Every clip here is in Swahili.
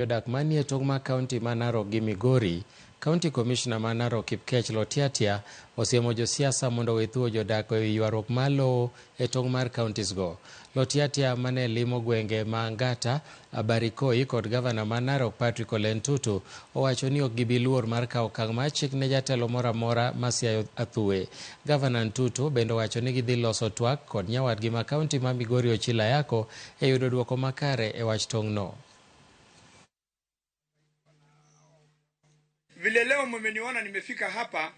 Jodak manie tong' ma kaunti ma Narok gi Migori, County Commissioner ma Narok Kipkech Lotiatia osiemo josiasa mondo wethuo jodak ewi ywaruok mar lowo e tong' mar counties go. Lotiatia mane limo gwenge ma Ngata, Abarikoi kod gavana ma Narok Patrick Ole Ntutu owacho ni ok gibi luor mar kawo okang' mar chik ne jatelo moro amora masiayo athue. Gavana Ntutu bende owacho ni gidhi loso twak kod nyawadgi ma kaunti ma Migori Ochilo Ayacko e yudo duoko makare e wach tong'no. Vile leo mmeniona nimefika hapa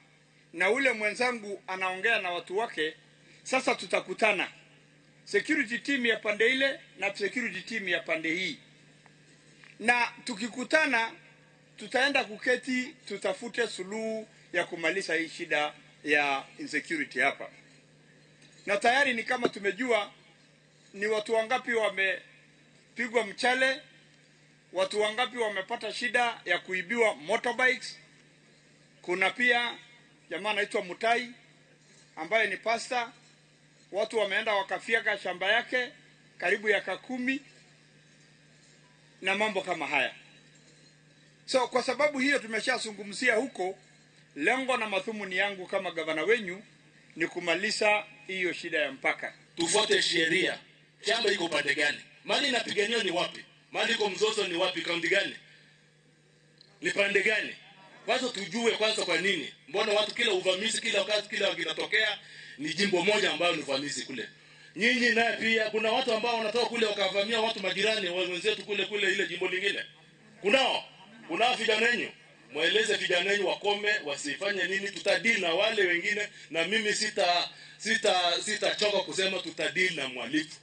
na ule mwenzangu anaongea na watu wake, sasa tutakutana. Security team ya pande ile na security team ya pande hii. Na tukikutana tutaenda kuketi, tutafute suluhu ya kumaliza hii shida ya insecurity hapa. Na tayari ni kama tumejua ni watu wangapi wamepigwa mchale, watu wangapi wamepata shida ya kuibiwa motorbikes. Kuna pia jamaa anaitwa Mutai ambaye ni pasta, watu wameenda wakafiaka shamba yake karibu ya 10 na mambo kama haya. So kwa sababu hiyo tumeshazungumzia huko, lengo na madhumuni yangu kama gavana wenyu ni kumaliza hiyo shida ya mpaka. Tufuate sheria. Shamba iko pande gani? Mali inapiganiwa ni wapi? Mali iko mzozo ni wapi? Kaunti gani? Ni pande gani? Kwanza tujue kwanza kwa nini. Mbona watu kila uvamizi kila wakati kila kinatokea ni jimbo moja ambayo ni uvamizi kule. Nyinyi naye pia kuna watu ambao wanatoka kule wakavamia watu majirani wenzetu kule ile jimbo lingine. Kunao vijana wenu. Mueleze vijana wenu wakome wasifanye nini, tutadili na wale wengine, na mimi sitachoka kusema tutadili na mhalifu.